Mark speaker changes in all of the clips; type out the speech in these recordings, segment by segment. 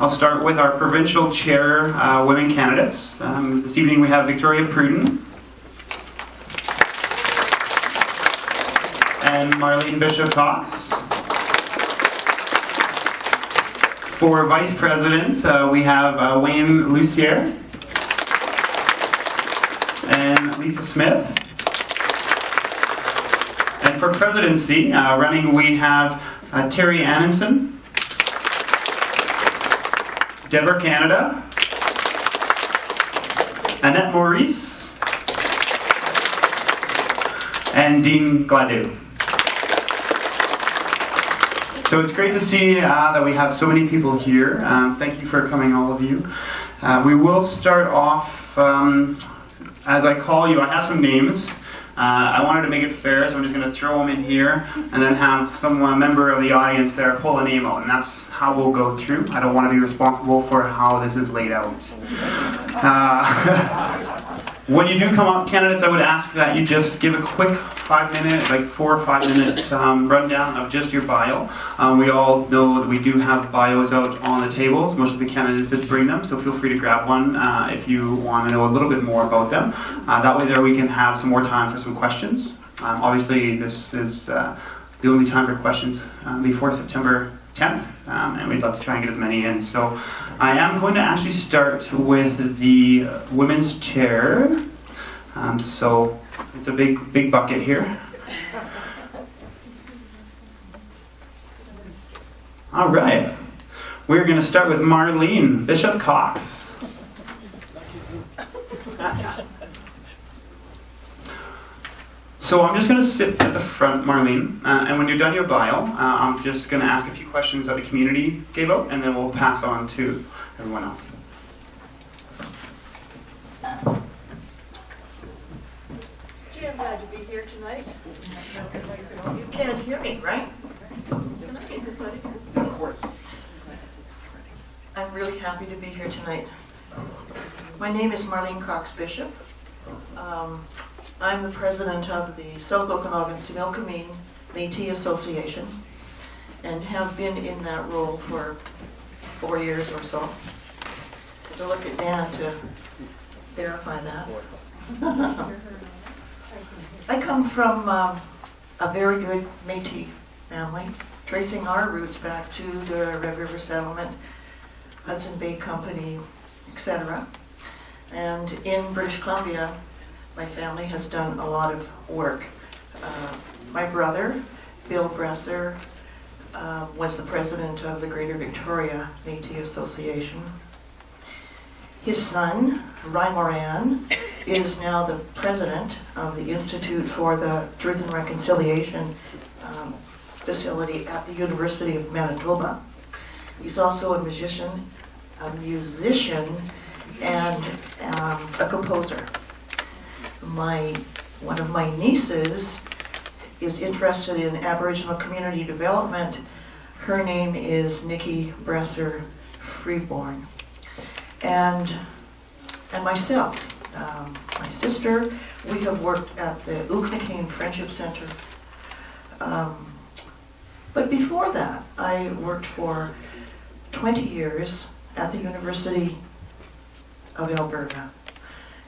Speaker 1: I'll start with our provincial chair women candidates. This evening we have Victoria Pruden and Marlene Bishop-Cox. For vice president, we have Wayne Lucier and Lisa Smith. And for presidency, running we have Terry Annenson, Deborah Canada, Annette Maurice, and Dean Gladue. So it's great to see that we have so many people here. Thank you for coming, all of you. We will start off, as I call you, I have some names. I wanted to make it fair, so I'm just going to throw them in here and then have some member of the audience there pull a name out, and that's how we'll go through. I don't want to be responsible for how this is laid out. When you do come up, candidates, I would ask that you just give a quick 5-minute, like 4 or 5 minute rundown of just your bio. We all know that we do have bios out on the tables. Most of the candidates did bring them, so feel free to grab one if you want to know a little bit more about them. That way there we can have some more time for some questions. Obviously this is the only time for questions before September 10th, and we'd love to try and get as many in. So I am going to actually start with the women's chair. So it's a big bucket here. All right. We're going to start with Marlene Bishop-Cox. So I'm just going to sit at the front, Marlene, and when you're done your bio, I'm just going to ask a few questions that the community gave out, and then we'll pass on to everyone else.
Speaker 2: Gee, I'm glad to be here tonight. You can't hear me, right? Can I get this out again?
Speaker 1: Of course.
Speaker 2: I'm really happy to be here tonight. My name is Marlene Cox-Bishop. I'm the president of the South Okanagan Similkameen Métis Association and have been in that role for 4 years or so. To look at Dan to verify that. I come from a very good Métis family, tracing our roots back to the Red River Settlement, Hudson Bay Company, etc. And in British Columbia, my family has done a lot of work. My brother, Bill Bresser, was the president of the Greater Victoria Métis Association. His son, Ryan Moran, is now the president of the Institute for the Truth and Reconciliation facility at the University of Manitoba. He's also a musician, and a composer. One of my nieces is interested in Aboriginal community development. Her name is Nikki Bresser Freeborn. And myself, my sister, we have worked at the Uknakane Friendship Center. But before that, I worked for 20 years at the University of Alberta.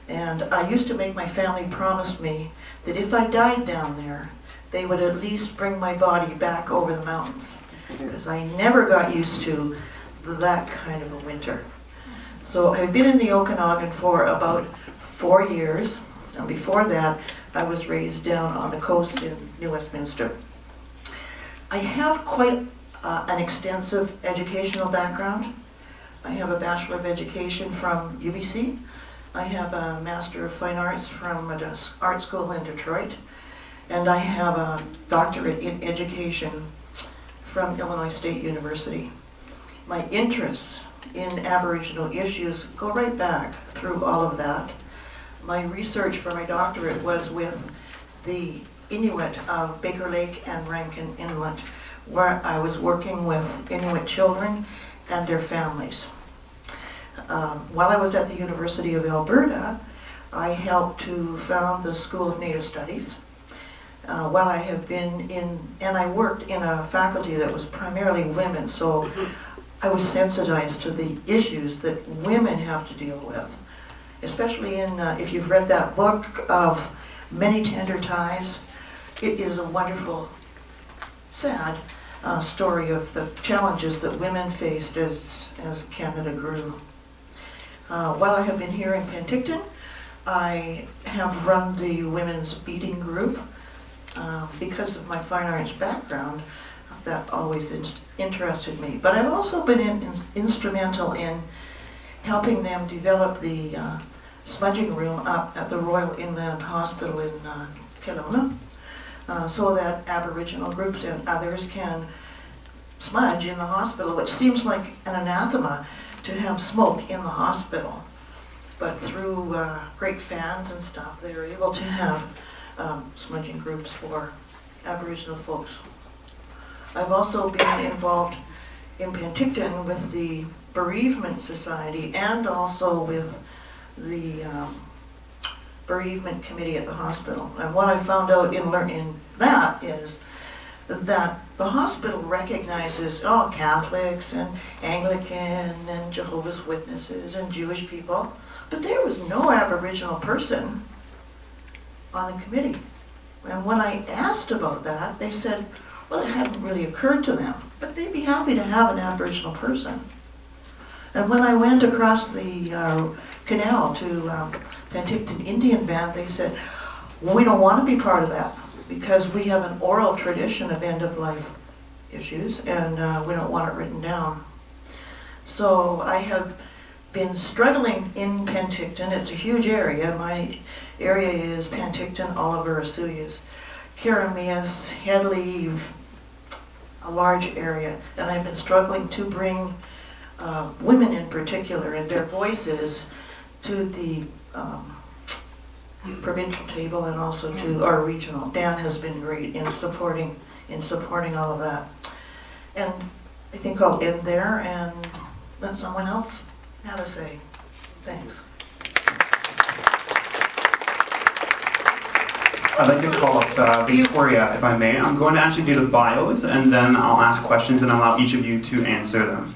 Speaker 2: And I used to make my family promise me that if I died down there, they would at least bring my body back over the mountains. Because I never got used to that kind of a winter. So I've been in the Okanagan for about 4 years. And before that, I was raised down on the coast in New Westminster. I have quite an extensive educational background. I have a Bachelor of Education from UBC. I have a Master of Fine Arts from an art school in Detroit. And I have a doctorate in education from Illinois State University. My interests in Aboriginal issues go right back through all of that. My research for my doctorate was with the Inuit of Baker Lake and Rankin Inlet, where I was working with Inuit children and their families. While I was at the University of Alberta, I helped to found the School of Native Studies. While I have been in, and I worked in a faculty that was primarily women, so I was sensitized to the issues that women have to deal with, especially in, if you've read that book of Many Tender Ties. It is a wonderful, sad story of the challenges that women faced as Canada grew. While I have been here in Penticton, I have run the women's beading group. Because of my fine arts background, that always interested me. But I've also been instrumental in helping them develop the smudging room up at the Royal Inland Hospital in Kelowna, so that Aboriginal groups and others can smudge in the hospital, which seems like an anathema to have smoke in the hospital. But through great fans and stuff, they're able to have smudging groups for Aboriginal folks. I've also been involved in Penticton with the Bereavement Society and also with the Bereavement Committee at the hospital. And what I found out in learning that is that the hospital recognizes Catholics and Anglican and Jehovah's Witnesses and Jewish people, but there was no Aboriginal person on the committee. And when I asked about that, they said, well, it hadn't really occurred to them, but they'd be happy to have an Aboriginal person. And when I went across the canal to Penticton Indian Band, they said, well, we don't want to be part of that because we have an oral tradition of end-of-life issues and we don't want it written down. So I have been struggling in Penticton. It's a huge area. My area is Penticton, Oliver, Osoyoos, Karameas, Headley, a large area. And I've been struggling to bring women in particular and their voices to the provincial table and also to our regional. Dan has been great in supporting all of that. And I think I'll end there and let someone else have a say. Thanks.
Speaker 1: I'd like to call up Victoria, if I may. I'm going to actually do the bios, and then I'll ask questions and allow each of you to answer them.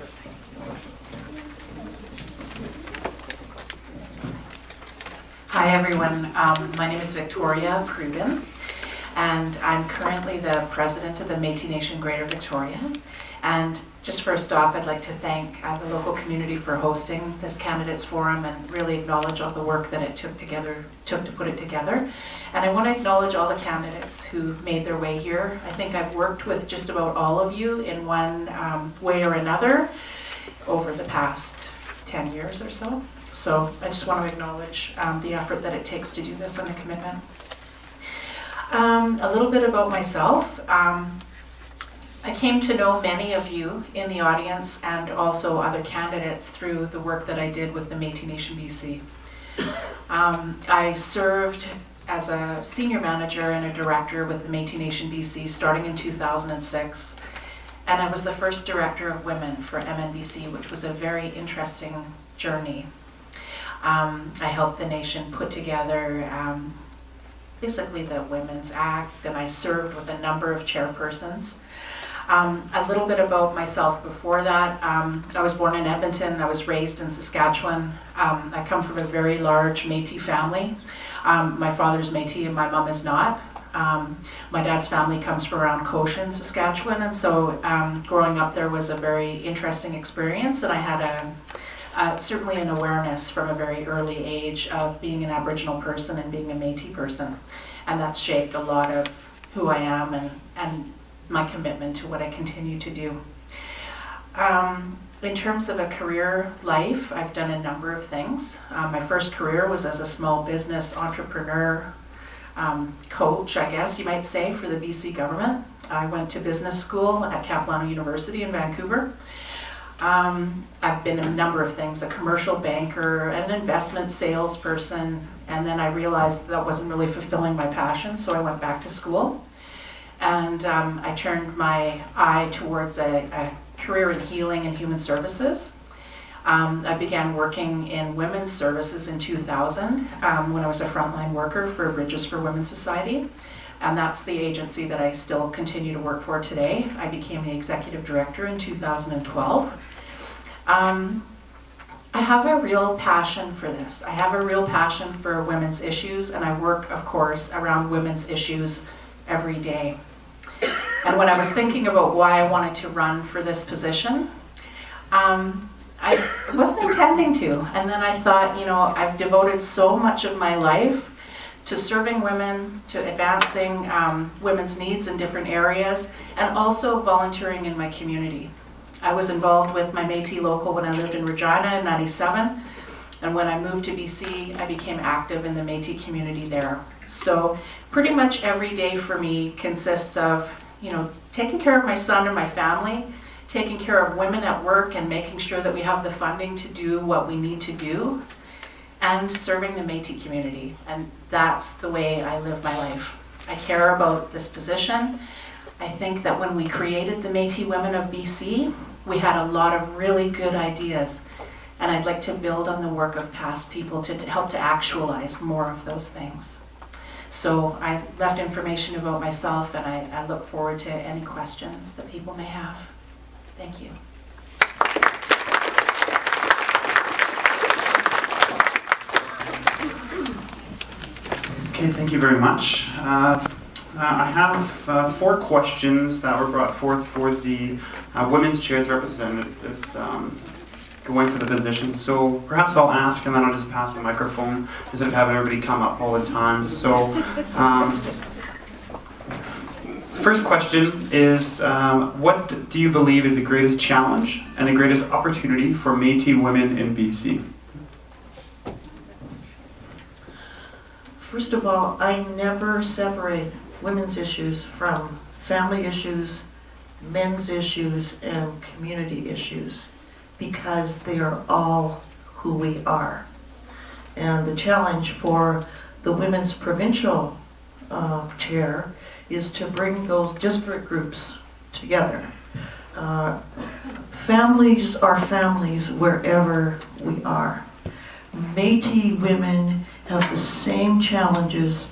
Speaker 3: Hi everyone, my name is Victoria Pruden, and I'm currently the president of the Métis Nation Greater Victoria. And just first off, I'd like to thank the local community for hosting this candidates forum and really acknowledge all the work that it took to put it together. And I want to acknowledge all the candidates who made their way here. I think I've worked with just about all of you in one way or another over the past 10 years or so. So I just want to acknowledge the effort that it takes to do this and the commitment. A little bit about myself. I came to know many of you in the audience and also other candidates through the work that I did with the Métis Nation BC. I served as a senior manager and a director with the Métis Nation BC starting in 2006. And I was the first director of women for MNBC, which was a very interesting journey. I helped the nation put together basically the Women's Act, and I served with a number of chairpersons. A little bit about myself before that. I was born in Edmonton. I was raised in Saskatchewan. I come from a very large Métis family. My father's Métis and my mom is not. My dad's family comes from around Cochin, Saskatchewan, and so growing up there was a very interesting experience, and I had certainly an awareness from a very early age of being an Aboriginal person and being a Métis person, and that's shaped a lot of who I am and my commitment to what I continue to do. In terms of a career life, I've done a number of things. My first career was as a small business entrepreneur coach, I guess you might say, for the BC government. I went to business school at Capilano University in Vancouver. I've been a number of things, a commercial banker, an investment salesperson, and then I realized that wasn't really fulfilling my passion, so I went back to school. And I turned my eye towards a career in healing and human services. I began working in women's services in 2000 when I was a frontline worker for Bridges for Women's Society. And that's the agency that I still continue to work for today. I became the executive director in 2012. I have a real passion for this. I have a real passion for women's issues, and I work, of course, around women's issues every day. And when I was thinking about why I wanted to run for this position, I wasn't intending to. And then I thought, I've devoted so much of my life to serving women, to advancing women's needs in different areas, and also volunteering in my community. I was involved with my Metis local when I lived in Regina in '97, and when I moved to BC, I became active in the Metis community there. So pretty much every day for me consists of, taking care of my son and my family, taking care of women at work and making sure that we have the funding to do what we need to do, and serving the Metis community. And that's the way I live my life. I care about this position. I think that when we created the Metis Women of BC, we had a lot of really good ideas. And I'd like to build on the work of past people to help to actualize more of those things. So I left information about myself, and I look forward to any questions that people may have. Thank you.
Speaker 1: Okay, thank you very much. I have 4 questions that were brought forth for the Women's Chairs representatives going for the position. So perhaps I'll ask, and then I'll just pass the microphone instead of having everybody come up all the time. So first question is, what do you believe is the greatest challenge and the greatest opportunity for Métis women in BC?
Speaker 2: First of all, I never separate women's issues from family issues, men's issues, and community issues, because they are all who we are. And the challenge for the Women's Provincial Chair is to bring those disparate groups together. Families are families wherever we are. Métis women have the same challenges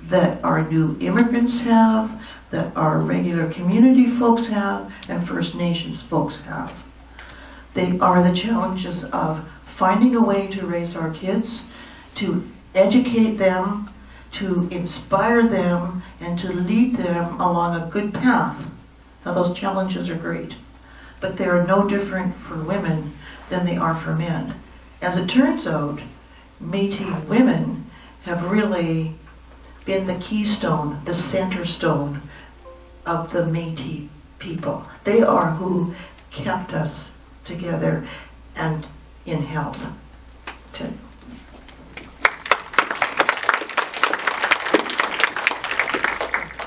Speaker 2: that our new immigrants have, that our regular community folks have, and First Nations folks have. They are the challenges of finding a way to raise our kids, to educate them, to inspire them, and to lead them along a good path. Now those challenges are great, but they are no different for women than they are for men. As it turns out, Métis women have really been the keystone, the center stone of the Métis people. They are who kept us together and in health.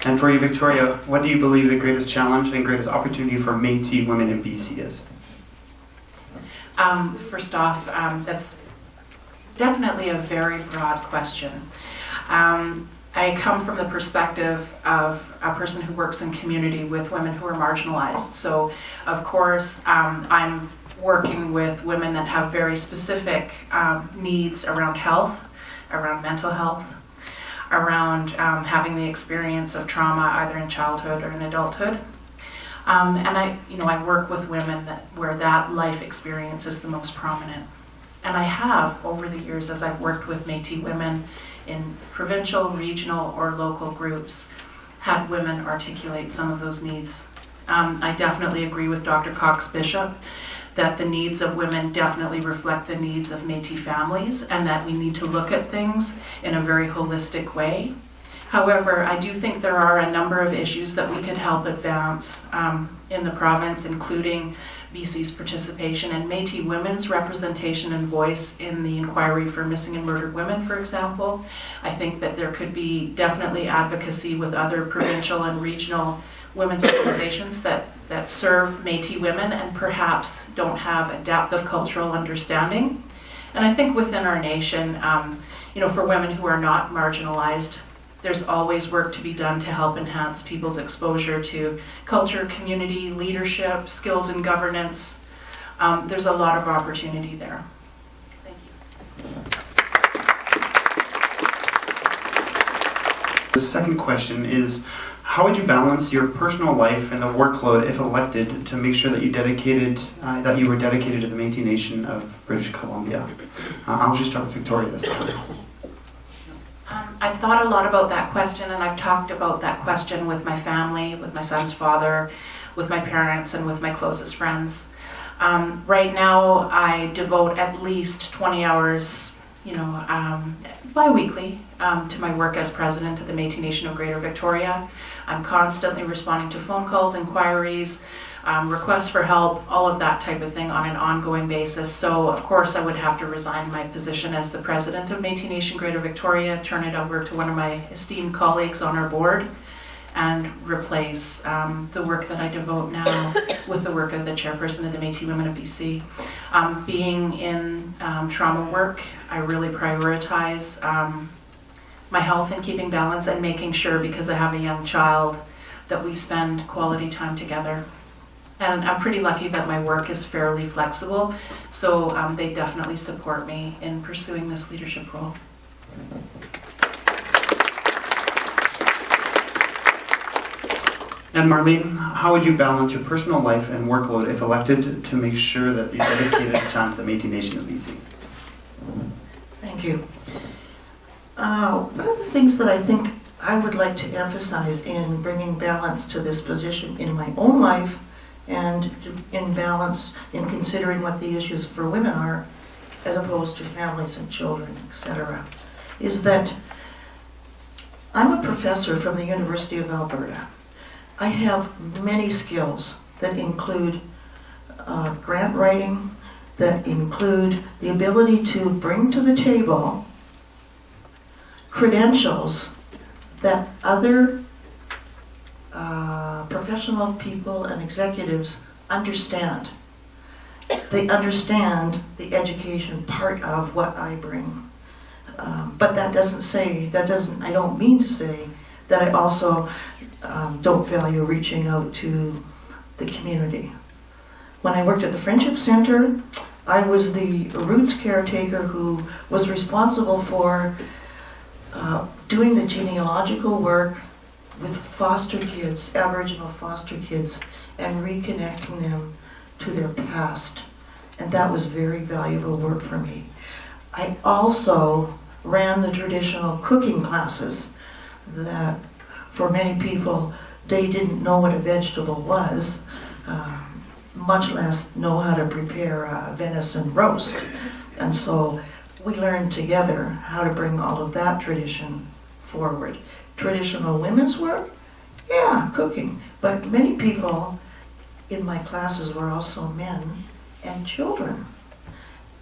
Speaker 1: And for you, Victoria, what do you believe the greatest challenge and greatest opportunity for Métis women in BC is?
Speaker 3: First off, that's definitely a very broad question. I come from the perspective of a person who works in community with women who are marginalized. So, of course, I'm working with women that have very specific needs around health, around mental health, around having the experience of trauma either in childhood or in adulthood. And I work with women where that life experience is the most prominent. And I have, over the years, as I've worked with Métis women in provincial, regional, or local groups, had women articulate some of those needs. I definitely agree with Dr. Cox-Bishop that the needs of women definitely reflect the needs of Métis families, and that we need to look at things in a very holistic way. However, I do think there are a number of issues that we could help advance in the province, including BC's participation and Métis women's representation and voice in the inquiry for missing and murdered women, for example. I think that there could be definitely advocacy with other provincial and regional women's organizations that serve Métis women and perhaps don't have a depth of cultural understanding. And I think within our nation, for women who are not marginalized, there's always work to be done to help enhance people's exposure to culture, community, leadership, skills in governance. There's a lot of opportunity there. Thank you.
Speaker 1: The second question is, how would you balance your personal life and the workload if elected to make sure that you were dedicated to the Métis Nation of British Columbia? I'll just start with Victoria this time.
Speaker 3: I've thought a lot about that question, and I've talked about that question with my family, with my son's father, with my parents, and with my closest friends. Right now, I devote at least 20 hours, bi-weekly, to my work as president of the Métis Nation of Greater Victoria. I'm constantly responding to phone calls, inquiries, requests for help, all of that type of thing on an ongoing basis. So, of course, I would have to resign my position as the president of Métis Nation Greater Victoria, turn it over to one of my esteemed colleagues on our board, and replace the work that I devote now with the work of the chairperson of the Métis Women of BC. Being in trauma work, I really prioritize my health and keeping balance and making sure, because I have a young child, that we spend quality time together. And I'm pretty lucky that my work is fairly flexible, so they definitely support me in pursuing this leadership role.
Speaker 1: And Marlene, how would you balance your personal life and workload if elected to make sure that you dedicated time to the Métis Nation of BC?
Speaker 2: Thank you. One of the things that I think I would like to emphasize in bringing balance to this position in my own life, and in balance in considering what the issues for women are, as opposed to families and children, etc., is that I'm a professor from the University of Alberta. I have many skills that include grant writing, that include the ability to bring to the table credentials that other professional people and executives understand. They understand the education part of what I bring. But I don't mean to say that I also don't value reaching out to the community. When I worked at the Friendship Center, I was the roots caretaker who was responsible for doing the genealogical work with foster kids, Aboriginal foster kids, and reconnecting them to their past. And that was very valuable work for me. I also ran the traditional cooking classes that, for many people, they didn't know what a vegetable was, much less know how to prepare a venison roast. And so we learned together how to bring all of that tradition forward. Traditional women's work? Yeah, cooking. But many people in my classes were also men and children.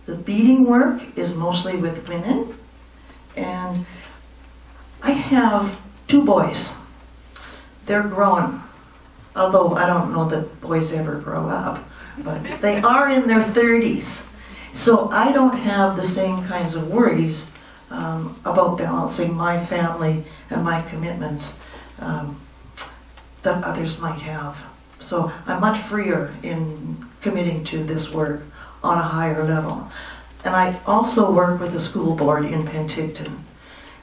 Speaker 2: The beading work is mostly with women, and I have 2 boys. They're grown, although I don't know that boys ever grow up, but they are in their 30s. So I don't have the same kinds of worries about balancing my family and my commitments that others might have. So I'm much freer in committing to this work on a higher level. And I also work with the school board in Penticton.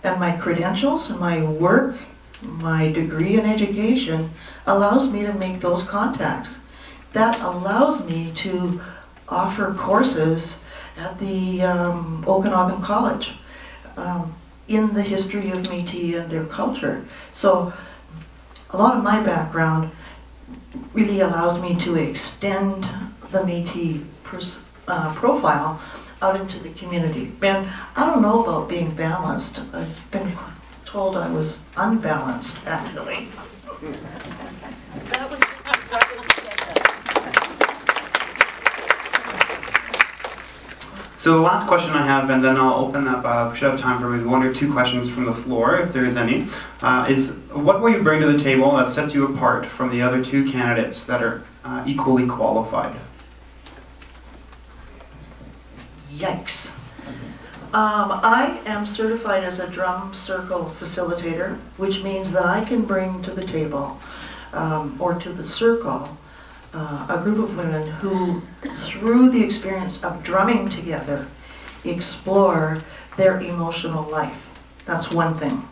Speaker 2: And my credentials and my work, my degree in education, allows me to make those contacts. That allows me to offer courses at the Okanagan College in the history of Métis and their culture. So a lot of my background really allows me to extend the Métis profile out into the community. And I don't know about being balanced. I've been told I was unbalanced, actually. That was
Speaker 1: So the last question I have, and then I'll open up, we should have time for maybe 1 or 2 questions from the floor, if there is any, is what will you bring to the table that sets you apart from the other 2 candidates that are equally qualified?
Speaker 2: Yikes. I am certified as a drum circle facilitator, which means that I can bring to the table, or to the circle, a group of women who, through the experience of drumming together, explore their emotional life. That's one thing.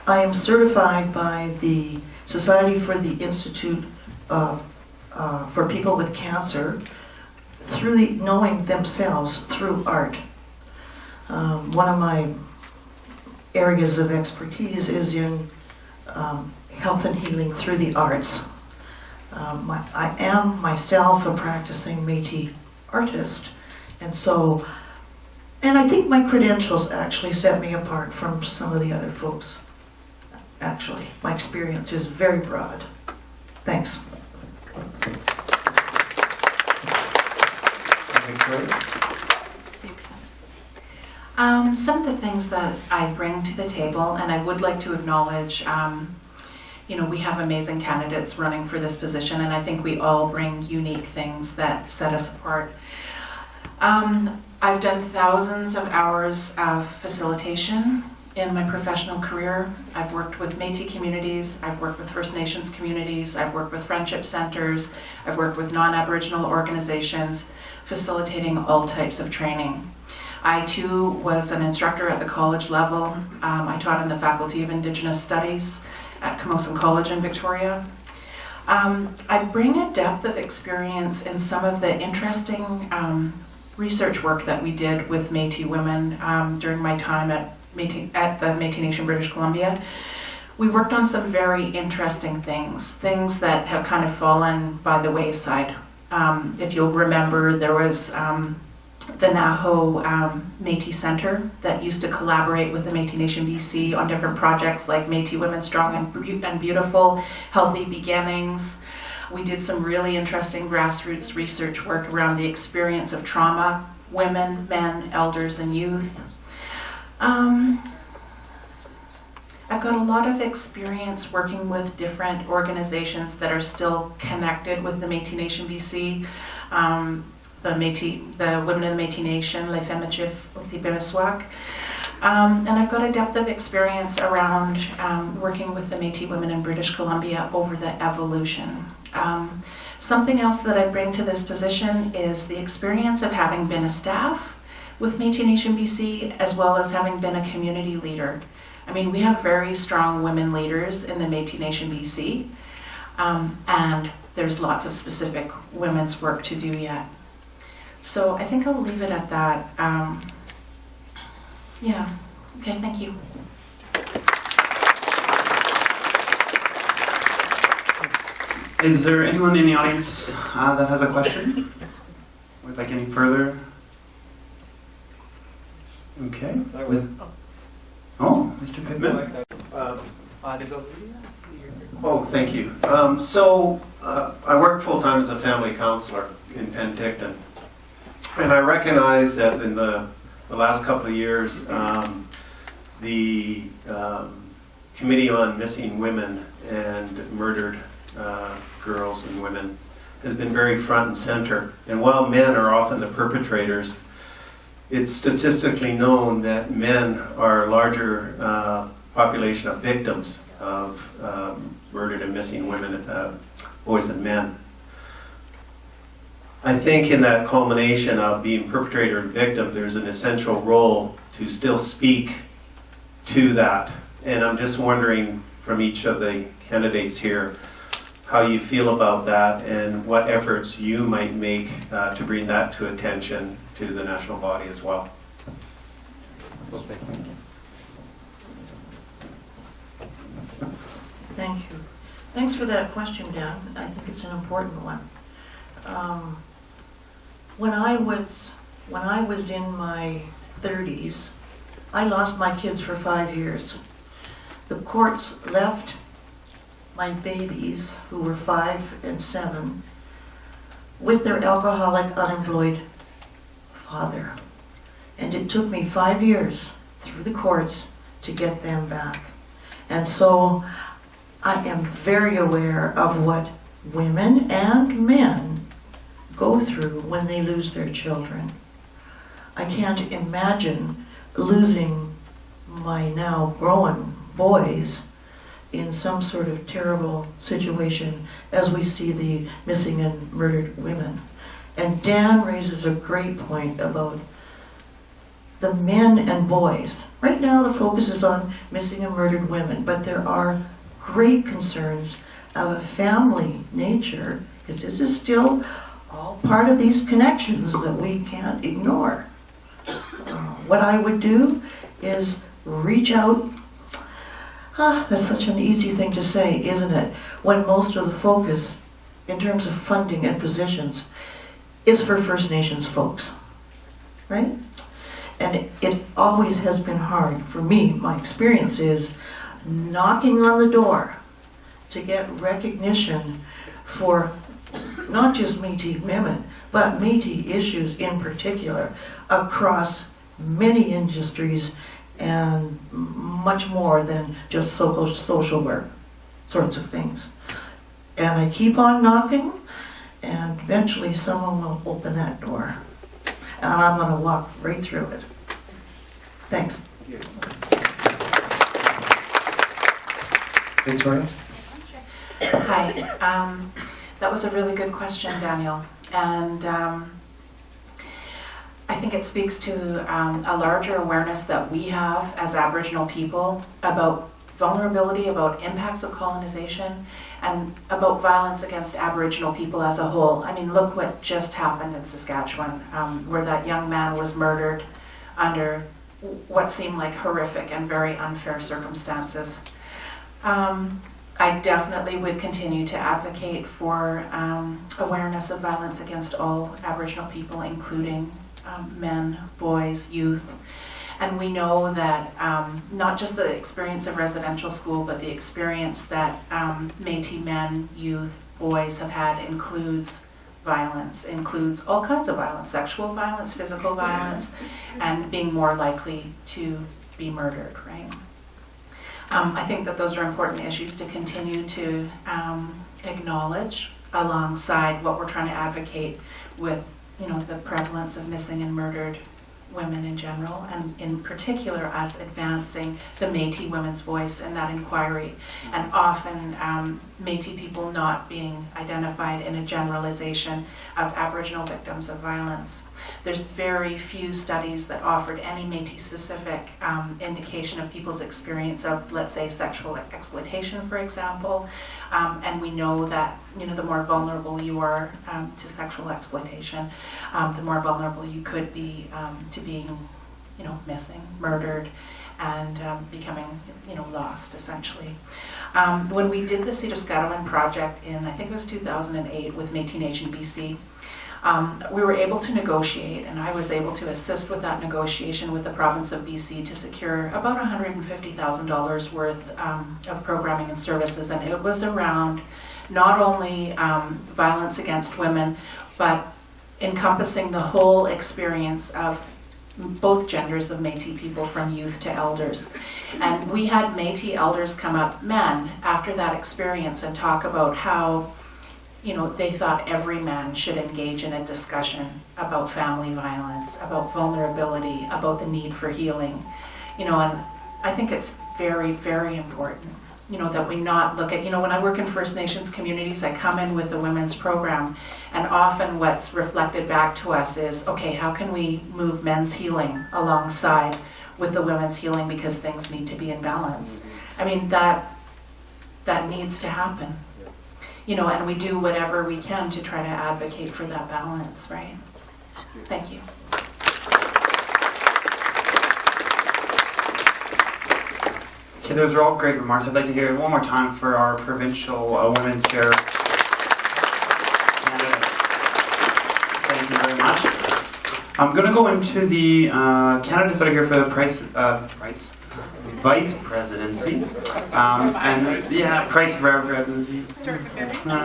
Speaker 2: I am certified by the Society for the Institute for People with Cancer, through knowing themselves through art. One of my areas of expertise is in health and healing through the arts. I am myself a practicing Métis artist, and I think my credentials actually set me apart from some of the other folks. Actually, my experience is very broad. Thanks.
Speaker 3: Some of the things that I bring to the table, and I would like to acknowledge, we have amazing candidates running for this position, and I think we all bring unique things that set us apart. I've done thousands of hours of facilitation in my professional career. I've worked with Métis communities, I've worked with First Nations communities, I've worked with friendship centers, I've worked with non-Aboriginal organizations, facilitating all types of training. I too was an instructor at the college level. I taught in the Faculty of Indigenous Studies at Camosun College in Victoria. I bring a depth of experience in some of the interesting research work that we did with Métis women during my time at the Métis Nation, British Columbia. We worked on some very interesting things that have kind of fallen by the wayside. If you'll remember, there was the Naho Métis Center that used to collaborate with the Métis Nation BC on different projects like Métis Women Strong and Beautiful, Healthy Beginnings. We did some really interesting grassroots research work around the experience of trauma, women, men, elders, and youth. I've got a lot of experience working with different organizations that are still connected with the Métis Nation BC. The Women of the Métis Nation, Les Femmes of Bémiswak. And I've got a depth of experience around working with the Métis women in British Columbia over the evolution. Something else that I bring to this position is the experience of having been a staff with Métis Nation BC, as well as having been a community leader. I mean, we have very strong women leaders in the Métis Nation BC, and there's lots of specific women's work to do yet. So I think I'll leave it at that. Yeah, okay, thank you.
Speaker 1: Is there anyone in the audience that has a question? Would like any further? Okay. Oh, Mr. Pittman.
Speaker 4: Oh, thank you. I work full-time as a family counselor in Penticton. And I recognize that in the last couple of years, the Committee on Missing Women and Murdered Girls and Women has been very front and center. And while men are often the perpetrators, it's statistically known that men are a larger population of victims of murdered and missing women, boys and men. I think in that culmination of being perpetrator and victim, there's an essential role to still speak to that. And I'm just wondering from each of the candidates here how you feel about that and what efforts you might make to bring that to attention to the national body as well.
Speaker 2: Thank you. Thanks for that question, Dan. I think it's an important one. When I was in my 30s, I lost my kids for 5 years. The courts left my babies, who were 5 and 7, with their alcoholic, unemployed father. And it took me 5 years through the courts to get them back. And so I am very aware of what women and men go through when they lose their children. I can't imagine losing my now grown boys in some sort of terrible situation as we see the missing and murdered women. And Dan raises a great point about the men and boys. Right now the focus is on missing and murdered women, but there are great concerns of a family nature, because this is still all part of these connections that we can't ignore. What I would do is reach out. That's such an easy thing to say, isn't it? When most of the focus, in terms of funding and positions, is for First Nations folks, right? And it always has been hard for me. My experience is knocking on the door to get recognition for not just Métis women, but Métis issues in particular across many industries and much more than just social work sorts of things. And I keep on knocking, and eventually someone will open that door. And I'm going to walk right through it. Thanks.
Speaker 1: Victoria?
Speaker 3: Hi. That was a really good question, Daniel. And I think it speaks to a larger awareness that we have as Aboriginal people about vulnerability, about impacts of colonization, and about violence against Aboriginal people as a whole. I mean, look what just happened in Saskatchewan, where that young man was murdered under what seemed like horrific and very unfair circumstances. I definitely would continue to advocate for awareness of violence against all Aboriginal people, including men, boys, youth. And we know that not just the experience of residential school, but the experience that Métis men, youth, boys have had includes violence, includes all kinds of violence, sexual violence, physical violence, and being more likely to be murdered, right? I think that those are important issues to continue to acknowledge alongside what we're trying to advocate with, the prevalence of missing and murdered women in general, and in particular us advancing the Métis women's voice in that inquiry, and often Métis people not being identified in a generalization of Aboriginal victims of violence. There's very few studies that offered any Métis-specific indication of people's experience of, let's say, sexual exploitation, for example. And we know that, the more vulnerable you are to sexual exploitation, the more vulnerable you could be to being, missing, murdered, and becoming, lost, essentially. When we did the Seat of Scotland project in, I think it was 2008, with Métis Nation BC, we were able to negotiate, and I was able to assist with that negotiation with the province of BC to secure about $150,000 worth of programming and services, and it was around not only violence against women, but encompassing the whole experience of both genders of Métis people, from youth to elders. And we had Métis elders come up, men, after that experience and talk about how they thought every man should engage in a discussion about family violence, about vulnerability, about the need for healing. And I think it's very, very important, that we not look at, when I work in First Nations communities, I come in with the women's program, and often what's reflected back to us is, okay, how can we move men's healing alongside with the women's healing, because things need to be in balance. I mean, that needs to happen. And we do whatever we can to try to advocate for that balance, right? Thank you.
Speaker 1: Okay, those are all great remarks. I'd like to hear it one more time for our provincial women's chair. Thank you very much. I'm going to go into the candidates that are here for the vice presidency. Price presidency.